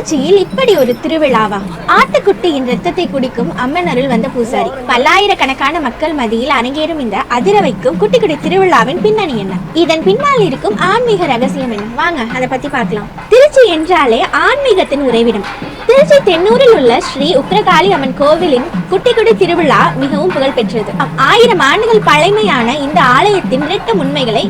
திருச்சியில் இப்படி ஒரு திருவிழாவா? ஆட்டுக்குட்டியின் ரத்தத்தை குடிக்கும் அம்மன் அருள் வந்த பூசாரி. பல்லாயிரக்கணக்கான மக்கள் மத்தியில் அரங்கேறும் இந்த அதிர வைக்கும் குட்டி திருவிழாவின் பின்னணி என்ன? இதன் பின்னால் இருக்கும் ஆன்மீக ரகசியம் என்ன? வாங்க அதை பத்தி பார்க்கலாம். திருச்சி என்றாலே ஆன்மீகத்தின் உறைவிடம். திருச்சி தென்னூரில் உள்ள ஸ்ரீ உக்ரகாளி அம்மன் கோவிலின் குட்டி திருவிழா மிகவும் புகழ் பெற்றது. 1000 ஆண்டுகள் பழமையான இந்த ஆலயத்தின் 8 உண்மைகளை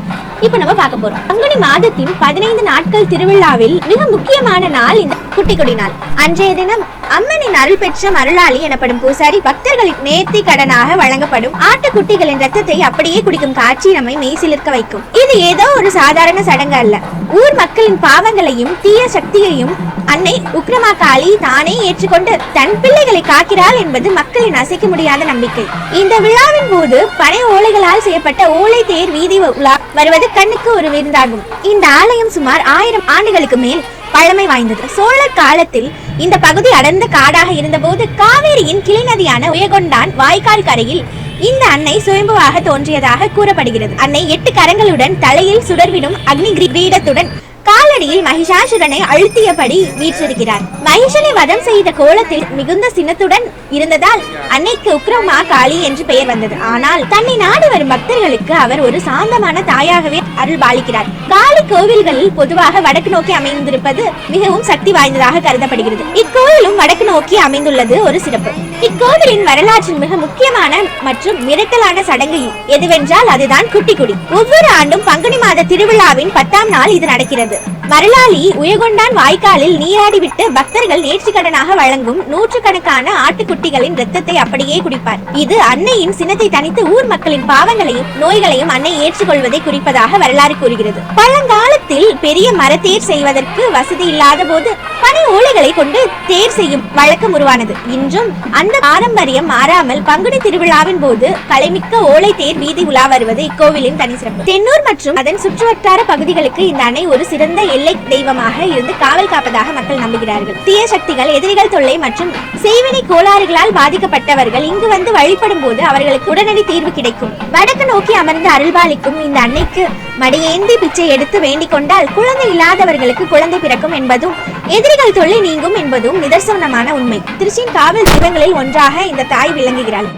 இப்ப நம்ம பார்க்க போறோம். பங்குனி மாதத்தின் 15 நாட்கள் திருவிழாவில் மிக முக்கியமான நாள் இந்த குட்டி நாள். அன்றைய தினம் அம்மனின் அருள் பெற்ற மருளாளி எனப்படும் பூசாரி பக்தர்களின் நேர்த்தி கடனாக வழங்கப்படும் ஆட்டுக்குட்டிகளின் ரத்தத்தை அப்படியே குடிக்கும் காட்சி நம்மை மெய்சிலிர்க்க வைக்கும். இது ஏதோ ஒரு சாதாரண சடங்கு அல்ல. ஊர் மக்களின் பாவங்களையும் தீய சக்தியையும் அன்னை உக்ரமாகாளி தானே ஏற்றுக்கொண்டு தன் பிள்ளைகளை காக்கிறாள் என்பது மக்களின் அசைக்க முடியாத நம்பிக்கை. இந்த விழாவின் போது பனை ஓலைகளால் செய்யப்பட்ட ஓலை தேர் வீதி உலா வருவது கண்ணுக்கு ஒரு விருந்தாகும். இந்த ஆலயம் சுமார் 1000 ஆண்டுகளுக்கு மேல் பழமை வாய்ந்தது. சோழர் காலத்தில் இந்த பகுதி அடர்ந்த காடாக இருந்தபோது காவேரியின் கிளைநதியான உயகொண்டான் வாய்க்கால் கரையில் இந்த அன்னை சுயம்புவாக தோன்றியதாக கூறப்படுகிறது. அன்னை 8 கரங்களுடன் தலையில் சுடர்விடும் அக்னி கிரீடத்துடன் காலடியில் மகிஷாசுரனை அழுத்தியபடி வீற்றிருக்கிறார். மகிஷனை வதம் செய்த கோலத்தில் மிகுந்த சினத்துடன் இருந்ததால் அன்னைக்கு உக்ரமா காளி என்று பெயர் வந்தது. ஆனால் தன்னை நாடி வரும் பக்தர்களுக்கு அவர் ஒரு சாந்தமான தாயாகவே அருள் பாலிக்கிறார். காளி கோவில்களில் பொதுவாக வடக்கு நோக்கி அமைந்திருப்பது மிகவும் சக்தி வாய்ந்ததாக கருதப்படுகிறது. இக்கோவிலும் வடக்கு நோக்கி அமைந்துள்ளது ஒரு சிறப்பு. இக்கோவிலின் வரலாற்றில் மிக முக்கியமான மற்றும் மிரட்டலான சடங்கு எதுவென்றால் அதுதான் குட்டி. ஒவ்வொரு ஆண்டும் பங்குனி மாத திருவிழாவின் 10ஆம் நாள் இது நடக்கிறது. மருளாளி உயகொண்டான் வாய்க்காலில் நீராடிவிட்டு பக்தர்கள் நேர்ச்சி கடனாக வழங்கும் 100கணக்கான ஆட்டுக்குட்டிகளின் ரத்தத்தை அப்படியே குடிப்பார். இது அன்னையின் சினத்தை தணித்து ஊர் மக்களின் பாவங்களையும் நோய்களையும் அன்னை ஏற்றுக்கொள்வதை குறிப்பதாக வரலாறு கூறுகிறது. பழங்காலத்தில் பெரிய மரத்தேர் செய்வதற்கு வசதி இல்லாத போது பனை ஓலைகளை கொண்டு தேர் செய்யும் வழக்கம் உருவானது. இன்றும் அந்த பாரம்பரியம் மாறாமல் பங்குனி திருவிழாவின் போது கலைமிக்க ஓலை தேர் வீதி உலா வருவது இக்கோவிலின் தனி சிறப்பு. தென்னூர் மற்றும் அதன் சுற்றுவட்டார பகுதிகளுக்கு இந்த அன்னை ஒரு சிறந்த எல்லை தெய்வமாக இருந்து காவல் காப்பதாக மக்கள் நம்புகிறார்கள். தீய சக்திகள், எதிரிகள் தொல்லை மற்றும் செய்வினை கோளாறுகளால் பாதிக்கப்பட்டவர்கள் இங்கு வந்து வழிபடும் போது அவர்களுக்கு உடனடி தீர்வு கிடைக்கும். வடக்கு நோக்கி அமர்ந்து அருள்பாலிக்கும் இந்த அன்னைக்கு மடியேந்தி பிச்சை எடுத்து வேண்டிக் கொண்டால் குழந்தை இல்லாதவர்களுக்கு குழந்தை பிறக்கும் என்பதும் எதிரிகள் தொல்லை நீங்கும் என்பதும் நிதர்சனமான உண்மை. திருச்சியின் காவல் தெய்வங்களில் ஒன்றாக இந்த தாய் விளங்குகிறாள்.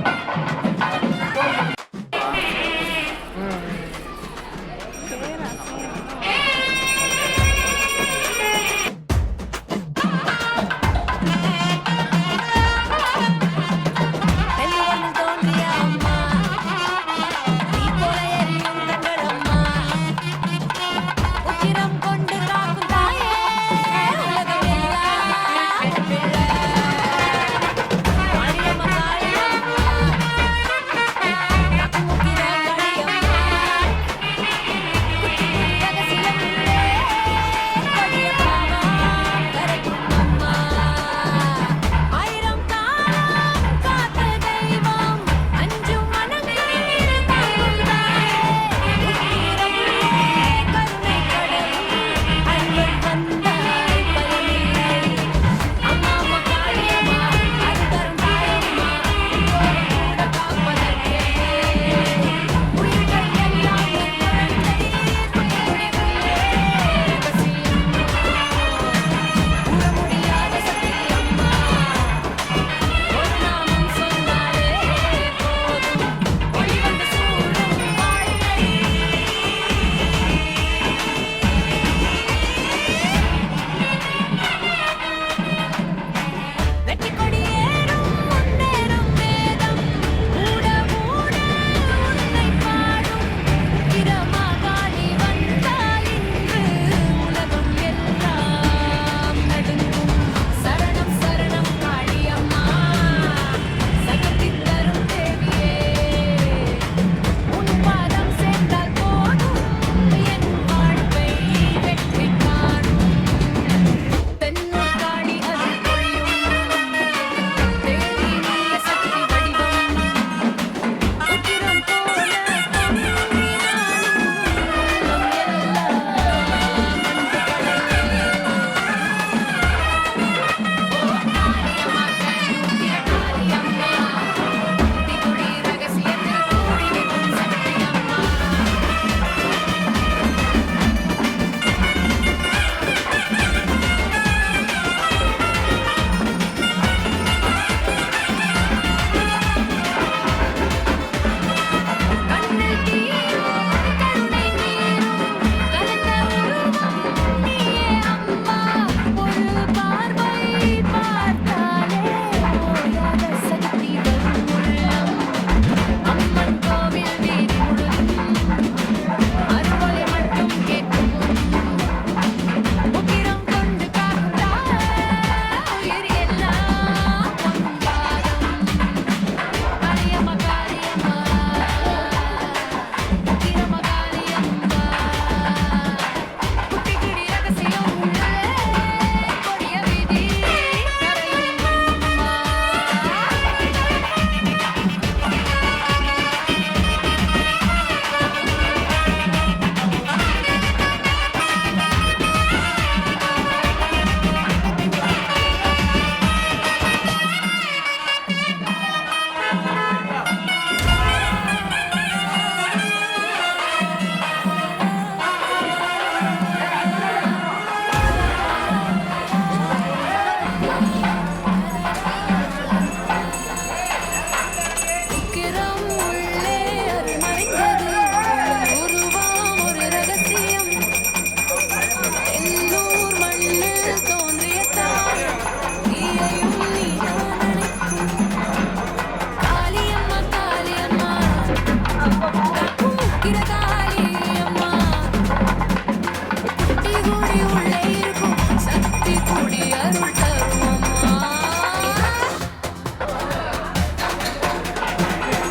அருள் தருவம்மா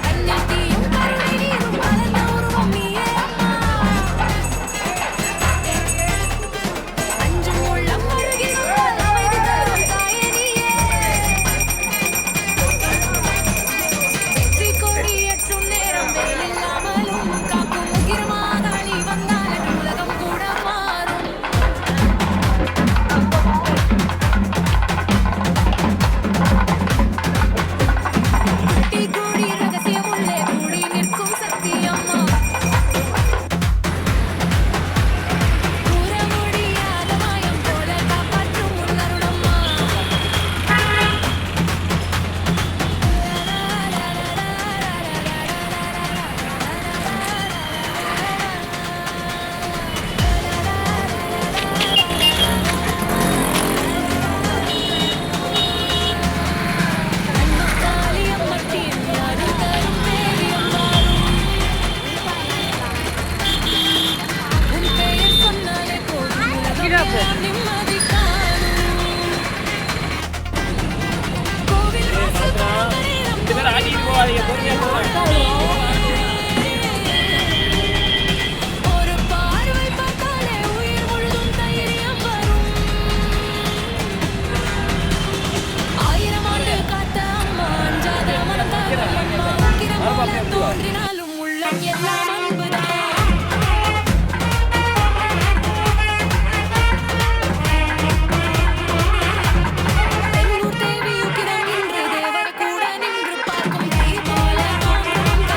கண்ணீட்டியும் கருணை நீரும் கலந்த உருவம் நீயே அம்மா அஞ்சும் உள்ளம் அழுகினால் அமைதி தரும் தாயே நீயே வெற்றி கொடி ஏற்றும் நேரம் வேலில்லாமலும் காக்கும் உகிர்மாகாளி வந்தாலே உலகம் கூட மாறும் குட்டி கூடி ரகசியம் உள்ளே கூடி நிற்கும் சக்தி அம்மா கூற முடியாத மாயம் போல காப்பாற்றும் உன்னருளம்மா காளியம்மத்தின் யாரும் தரும் தேவியம்மா உன் பெயர் சொன்னாலே போதும் உலகம் எல்லாம் நிம்மதி காணும் கோவில் வாசல் திறந்த நேரம் ஒரு பார்வை பார்த்தாலே உயிர் முழுதும் தைரியம் வரும் ஆயிரம் ஆண்டு காத்த அம்மா அஞ்சாத மனம் தரும் அம்மா உக்கிரம் போல தோன்றினாலும் உள்ளம் எல்லாம் அன்புதான் தென்னூர் தேவி உக்கிரம் நின்று தேவர் கூட நின்று பார்க்கும் தீ போல தோன்றும்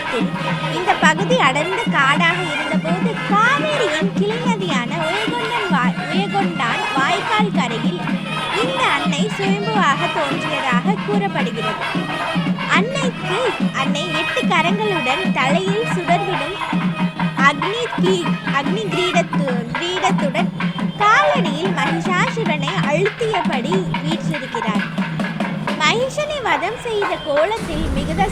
காலத்தில் இந்த பகுதி அடர்ந்த காடாக இருந்தபோது காவேரியின் கிளைநதியான உயகொண்டான் வாய்க்கால் கரையில் இந்த அன்னை சுயம்புவாக தோன்றியதாக கூறப்படுகிறது. அன்னை 8 கரங்களுடன் தலையில் சுடர்விடும் அக்னி கிரீடத்துடன் காலடியில் மகிஷாசுரனை அழுத்தியபடி வீற்றிருக்கிறார். மகிஷனை வதம் செய்த கோலத்தில் மிகுந்த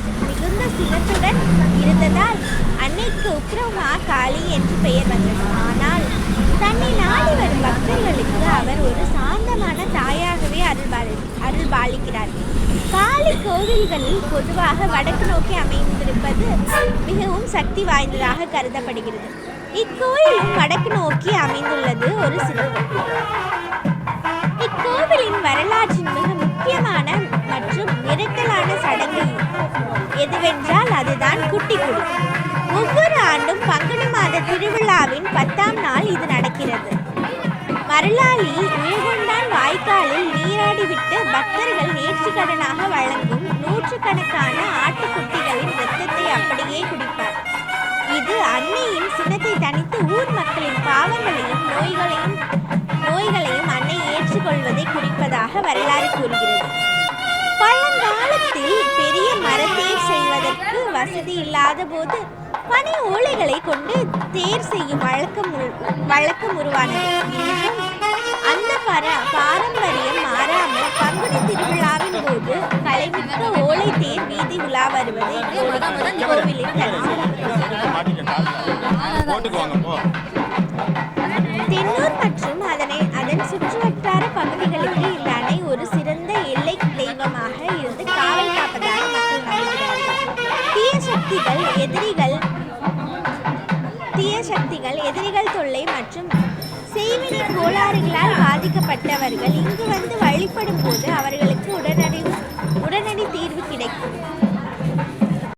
சினத்துடன் இருந்ததால் அன்னைக்கு உக்ரமா காளி என்று பெயர் வந்தது. ஆனால் தன்னை நாடி வரும் பக்தர்களுக்கு அவர் ஒரு சாந்தமான தாயாகவே அருள்பாலிக்கிறார். காளி கோவில்களில் பொதுவாக வடக்கு நோக்கி அமைந்திருப்பது மிகவும் சக்தி வாய்ந்ததாக கருதப்படுகிறது. இக்கோயிலும் வடக்கு நோக்கி அமைந்துள்ளது ஒரு சிறப்பு. இக்கோவிலின் வரலாற்றின் மிக முக்கியமான மற்றும் மிரட்டலான சடங்கு எதுவென்றால் அதுதான் குட்டிக்குடி. ஒவ்வொரு ஆண்டும் பங்குனி மாத திருவிழாவின் 10ஆம் நாள் இது நடக்கிறது. மருளாளி உயகொண்டான் வாய்க்காலில் நீராடிவிட்டு பக்தர்கள் நேர்ச்சிக்கடனாக வழங்கும் நூற்றுக்கணக்கான ஆட்டுக்குட்டிகளின் இரத்தத்தை அப்படியே குடிப்பார். இது அன்னையின் சினத்தை தணித்து ஊர் மக்களின் பாவங்களையும் நோய்களையும் அன்னை ஏற்றுக்கொள்வதை குறிப்பதாக வரலாறு கூறுகிறது. பழங்காலத்தில் பெரிய மரத்தேர் செய்வதற்கு வசதி இல்லாத போது பனை ஓலைகளை கொண்டு தேர் செய்யும் வழக்கம் உருவானது. இன்றும் அந்த பாரம்பரியம் மாறாமல் பங்குனி திருவிழாவின் போது கலைமிக்க ஓலை தேர் வீதி உலா வருவது கோவிலின் தென்னூர் மற்றும் அதன் சுற்றுவட்டார பகுதிகளுக்கு இந்த அணை ஒரு சிறந்த எல்லை தெய்வமாக இருந்து காவல் காப்பதாக மக்கள் நம்புகிறார்கள். தீய சக்திகள் எதிரிகள் தொல்லை மற்றும் செய்வினை கோளாறுகளால் பாதிக்கப்பட்டவர்கள் இங்கு வந்து வழிபடும் போது அவர்களுக்கு உடனடி தீர்வு கிடைக்கும்.